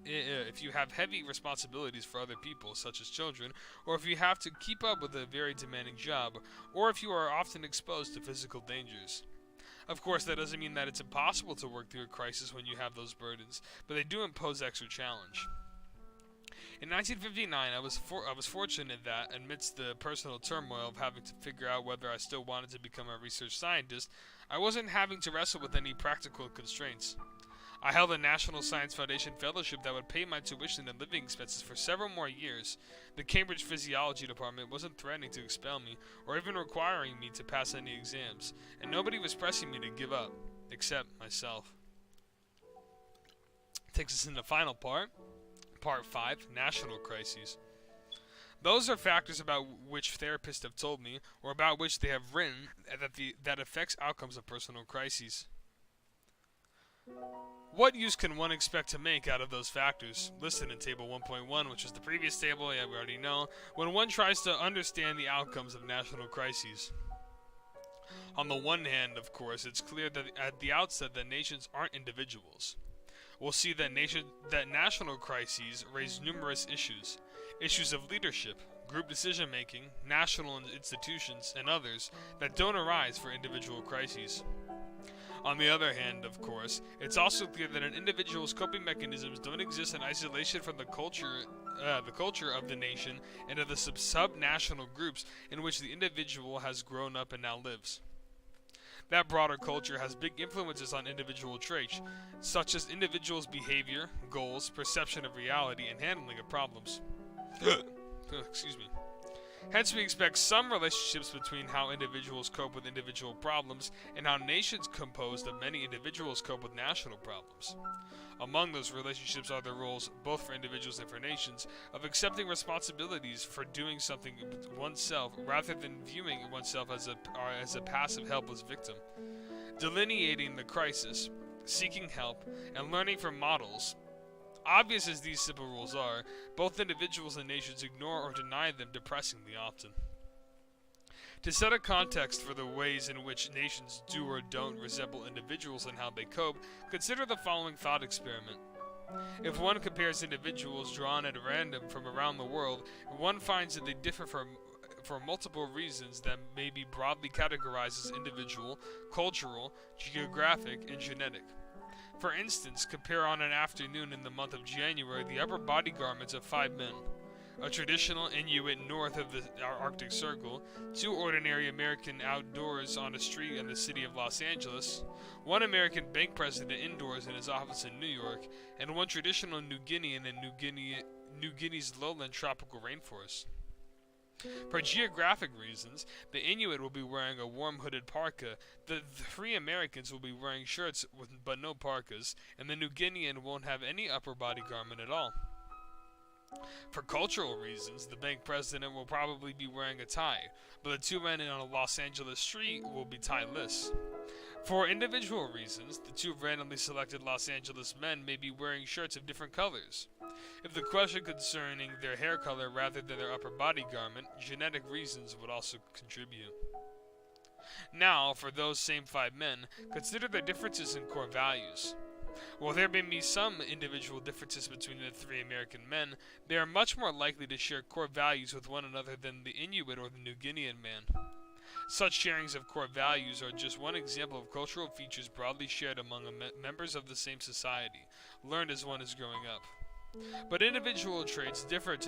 Speaker 1: if you have heavy responsibilities for other people, such as children, or if you have to keep up with a very demanding job, or if you are often exposed to physical dangers. Of course, that doesn't mean that it's impossible to work through a crisis when you have those burdens, but they do impose extra challenge. In 1959, I was fortunate that, amidst the personal turmoil of having to figure out whether I still wanted to become a research scientist, I wasn't having to wrestle with any practical constraints. I held a National Science Foundation fellowship that would pay my tuition and living expenses for several more years. The Cambridge Physiology Department wasn't threatening to expel me, or even requiring me to pass any exams, and nobody was pressing me to give up, except myself. Takes us into the final part. Part 5, National Crises. Those are factors about which therapists have told me, or about which they have written, that affects outcomes of personal crises. What use can one expect to make out of those factors? Listed in Table 1.1, which is the previous table, we already know, when one tries to understand the outcomes of national crises. On the one hand, of course, it's clear that at the outset that nations aren't individuals. We'll see that national crises raise numerous issues. Issues of leadership, group decision-making, national institutions, and others that don't arise for individual crises. On the other hand, of course, it's also clear that an individual's coping mechanisms don't exist in isolation from the culture of the nation and of the sub-national groups in which the individual has grown up and now lives. That broader culture has big influences on individual traits, such as individuals' behavior, goals, perception of reality, and handling of problems. Excuse me. Hence, we expect some relationships between how individuals cope with individual problems and how nations composed of many individuals cope with national problems. Among those relationships are the roles, both for individuals and for nations, of accepting responsibilities for doing something oneself rather than viewing oneself as a passive, helpless victim. Delineating the crisis, seeking help, and learning from models. Obvious as these simple rules are, both individuals and nations ignore or deny them depressingly often. To set a context for the ways in which nations do or don't resemble individuals and how they cope, consider the following thought experiment. If one compares individuals drawn at random from around the world, one finds that they differ for multiple reasons that may be broadly categorized as individual, cultural, geographic, and genetic. For instance, compare on an afternoon in the month of January the upper body garments of 5 men. A traditional Inuit north of the Arctic Circle, 2 ordinary American outdoors on a street in the city of Los Angeles, 1 American bank president indoors in his office in New York, and 1 traditional New Guinean in New Guinea's lowland tropical rainforest. For geographic reasons, the Inuit will be wearing a warm hooded parka, the 3 Americans will be wearing shirts but no parkas, and the New Guinean won't have any upper body garment at all. For cultural reasons, the bank president will probably be wearing a tie, but the 2 men on a Los Angeles street will be tie-less. For individual reasons, the 2 randomly selected Los Angeles men may be wearing shirts of different colors. If the question concerning their hair color rather than their upper body garment, genetic reasons would also contribute. Now, for those same 5 men, consider their differences in core values. While there may be some individual differences between the 3 American men, they are much more likely to share core values with one another than the Inuit or the New Guinean man. Such sharings of core values are just one example of cultural features broadly shared among members of the same society, learned as one is growing up. But individual traits differ on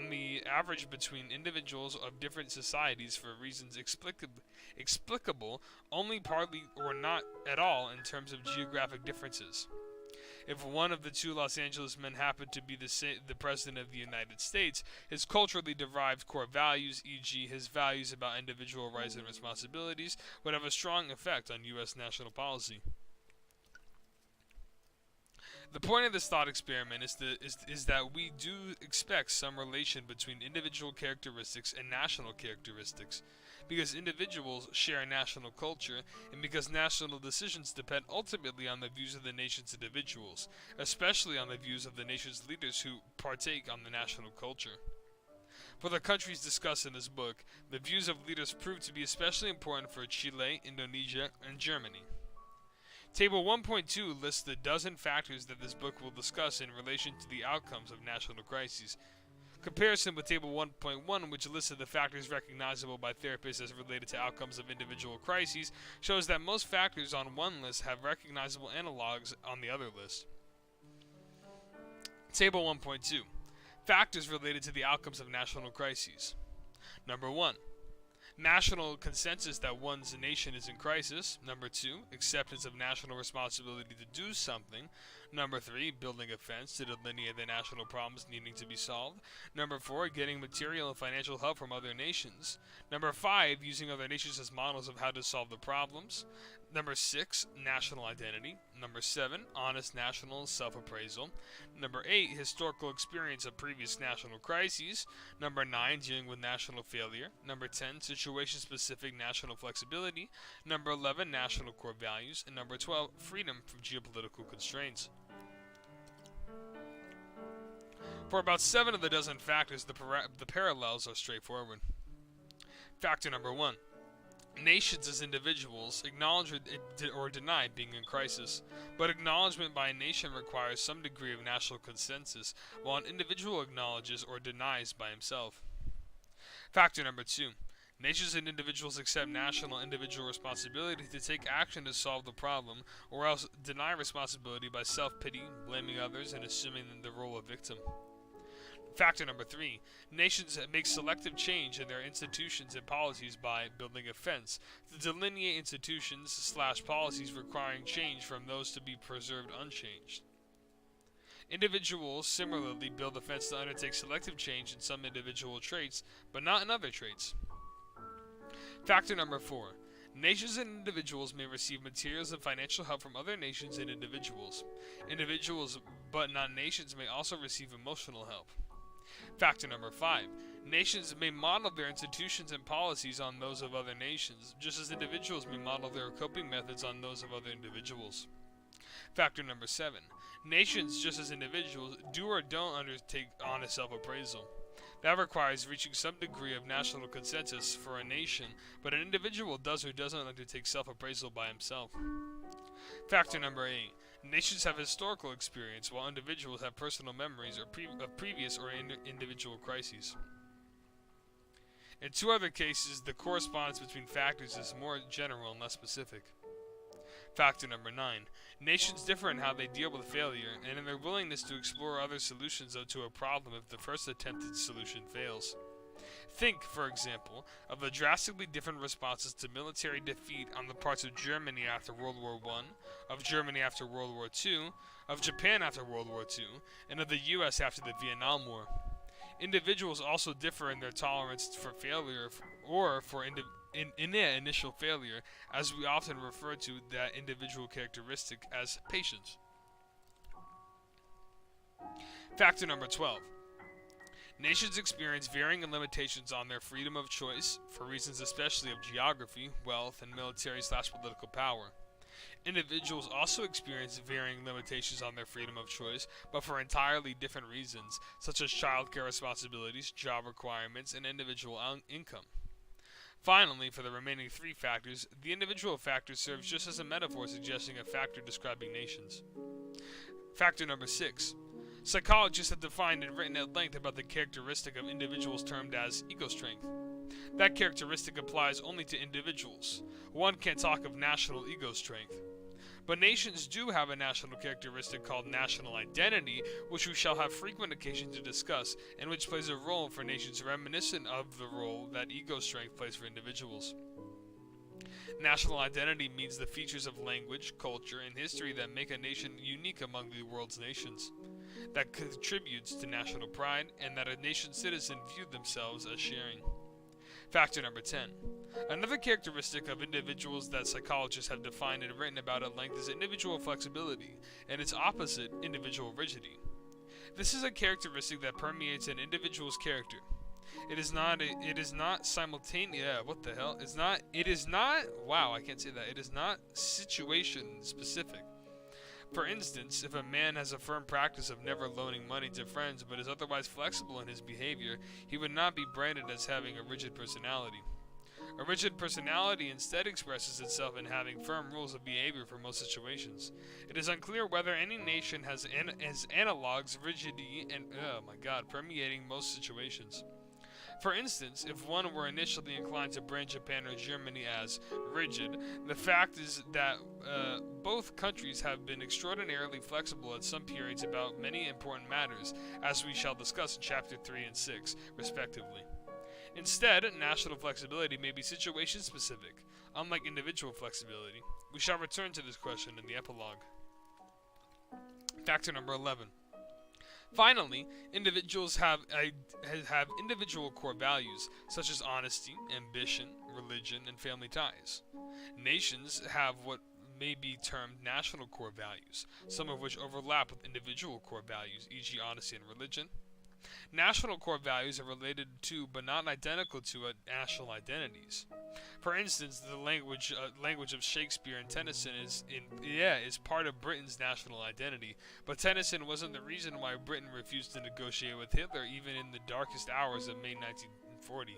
Speaker 1: the average between individuals of different societies for reasons explicable only partly or not at all in terms of geographic differences. If one of the 2 Los Angeles men happened to be the President of the United States, his culturally derived core values, e.g. his values about individual rights and responsibilities, would have a strong effect on U.S. national policy. The point of this thought experiment is that we do expect some relation between individual characteristics and national characteristics, because individuals share a national culture, and because national decisions depend ultimately on the views of the nation's individuals, especially on the views of the nation's leaders who partake on the national culture. For the countries discussed in this book, the views of leaders proved to be especially important for Chile, Indonesia, and Germany. Table 1.2 lists the dozen factors that this book will discuss in relation to the outcomes of national crises. Comparison with Table 1.1, which listed the factors recognizable by therapists as related to outcomes of individual crises, shows that most factors on one list have recognizable analogs on the other list. Table 1.2. Factors related to the outcomes of national crises. Number 1. National consensus that one's nation is in crisis. Number 2, acceptance of national responsibility to do something. Number 3, building a fence to delineate the national problems needing to be solved. Number 4, getting material and financial help from other nations. Number 5, using other nations as models of how to solve the problems. Number 6, national identity. Number 7, honest national self-appraisal. Number 8, historical experience of previous national crises. Number 9, dealing with national failure. Number 10, situation-specific national flexibility. Number 11, national core values. And number 12, freedom from geopolitical constraints. For about 7 of the dozen factors, the parallels are straightforward. Factor number 1. Nations as individuals acknowledge or deny being in crisis, but acknowledgement by a nation requires some degree of national consensus, while an individual acknowledges or denies by himself. Factor number 2. Nations and individuals accept national individual responsibility to take action to solve the problem, or else deny responsibility by self-pity, blaming others, and assuming the role of victim. Factor number 3. Nations make selective change in their institutions and policies by building a fence to delineate institutions/policies requiring change from those to be preserved unchanged. Individuals similarly build a fence to undertake selective change in some individual traits, but not in other traits. Factor number 4. Nations and individuals may receive materials and financial help from other nations and individuals. Individuals, but not nations, may also receive emotional help. Factor number 5. Nations may model their institutions and policies on those of other nations, just as individuals may model their coping methods on those of other individuals. Factor number 7. Nations, just as individuals, do or don't undertake honest self-appraisal. That requires reaching some degree of national consensus for a nation, but an individual does or doesn't undertake self-appraisal by himself. Factor number 8. Nations have historical experience, while individuals have personal memories of previous or individual crises. In 2 other cases, the correspondence between factors is more general and less specific. Factor number 9. Nations differ in how they deal with failure, and in their willingness to explore other solutions to a problem if the first attempted solution fails. Think, for example, of the drastically different responses to military defeat on the parts of Germany after World War I, of Germany after World War II, of Japan after World War II, and of the US after the Vietnam War. Individuals also differ in their tolerance for failure or for initial failure, as we often refer to that individual characteristic as patience. Factor number 12. Nations experience varying limitations on their freedom of choice for reasons especially of geography, wealth, and military/political power. Individuals also experience varying limitations on their freedom of choice, but for entirely different reasons, such as childcare responsibilities, job requirements, and individual income. Finally, for the remaining 3 factors, the individual factor serves just as a metaphor suggesting a factor describing nations. Factor number 6. Psychologists have defined and written at length about the characteristic of individuals termed as ego strength. That characteristic applies only to individuals. One can't talk of national ego strength. But nations do have a national characteristic called national identity, which we shall have frequent occasion to discuss, and which plays a role for nations reminiscent of the role that ego strength plays for individuals. National identity means the features of language, culture, and history that make a nation unique among the world's nations, that contributes to national pride, and that a nation's citizens view themselves as sharing. Factor number 10. Another characteristic of individuals that psychologists have defined and written about at length is individual flexibility, and its opposite, individual rigidity. This is a characteristic that permeates an individual's character. It is not simultaneous. What the hell? It is not. Wow, I can't say that. It is not situation specific. For instance, if a man has a firm practice of never loaning money to friends but is otherwise flexible in his behavior, he would not be branded as having a rigid personality. A rigid personality instead expresses itself in having firm rules of behavior for most situations. It is unclear whether any nation has analogs rigidity and permeating most situations. For instance, if one were initially inclined to brand Japan or Germany as rigid, the fact is that both countries have been extraordinarily flexible at some periods about many important matters, as we shall discuss in Chapter 3 and 6, respectively. Instead, national flexibility may be situation-specific, unlike individual flexibility. We shall return to this question in the epilogue. Factor number 11. Finally, individuals have individual core values, such as honesty, ambition, religion, and family ties. Nations have what may be termed national core values, some of which overlap with individual core values, e.g. honesty and religion. National core values are related to, but not identical to, national identities. For instance, the language of Shakespeare and Tennyson is part of Britain's national identity, but Tennyson wasn't the reason why Britain refused to negotiate with Hitler even in the darkest hours of May 1940.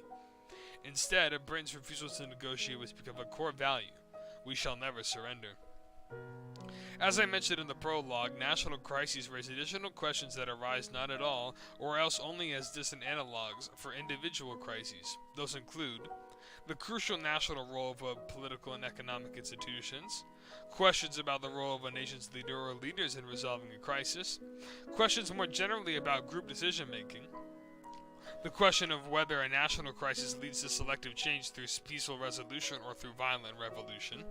Speaker 1: Instead, Britain's refusal to negotiate was because of a core value: we shall never surrender. As I mentioned in the prologue, national crises raise additional questions that arise not at all, or else only as distant analogs, for individual crises. Those include the crucial national role of political and economic institutions, questions about the role of a nation's leader or leaders in resolving a crisis, questions more generally about group decision-making, the question of whether a national crisis leads to selective change through peaceful resolution or through violent revolution,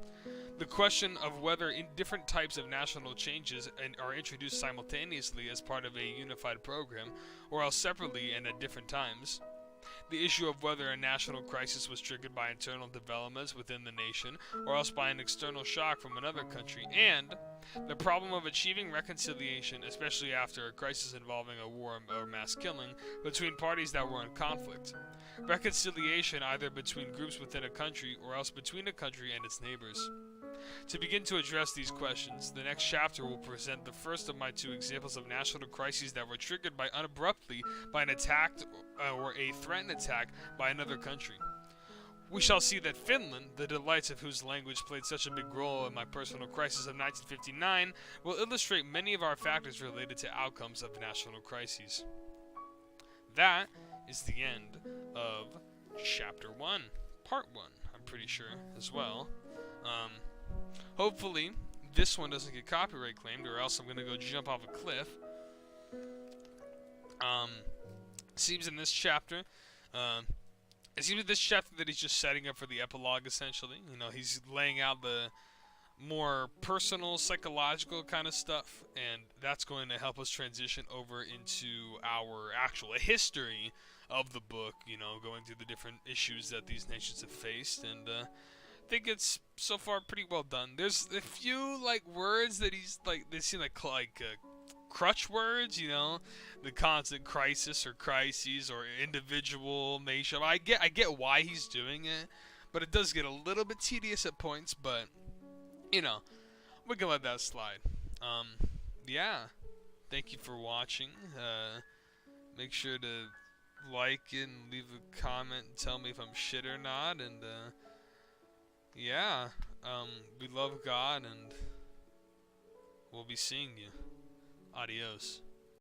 Speaker 1: the question of whether different types of national changes are introduced simultaneously as part of a unified program, or else separately and at different times, the issue of whether a national crisis was triggered by internal developments within the nation, or else by an external shock from another country, and the problem of achieving reconciliation, especially after a crisis involving a war or mass killing, between parties that were in conflict. Reconciliation either between groups within a country, or else between a country and its neighbors. To begin to address these questions, the next chapter will present the first of my 2 examples of national crises that were triggered abruptly by an attack or a threatened attack by another country. We shall see that Finland, the delights of whose language played such a big role in my personal crisis of 1959, will illustrate many of our factors related to outcomes of national crises. That is the end of Chapter 1, Part 1, I'm pretty sure, as well. hopefully this one doesn't get copyright claimed, or else I'm gonna go jump off a cliff. Seems in this chapter, it seems in this chapter that he's just setting up for the epilogue, essentially. You know, he's laying out the more personal, psychological kind of stuff, and that's going to help us transition over into our actual history of the book, you know, going through the different issues that these nations have faced, and I think it's so far pretty well done. There's a few, like, words that he's, like, they seem like crutch words, you know, the constant crisis or crises or individual nation. I get why he's doing it, but it does get a little bit tedious at points, but you know, we can let that slide. Yeah, thank you for watching. Make sure to like it and leave a comment and tell me if I'm shit or not, and yeah, we love God, and we'll be seeing you. Adios.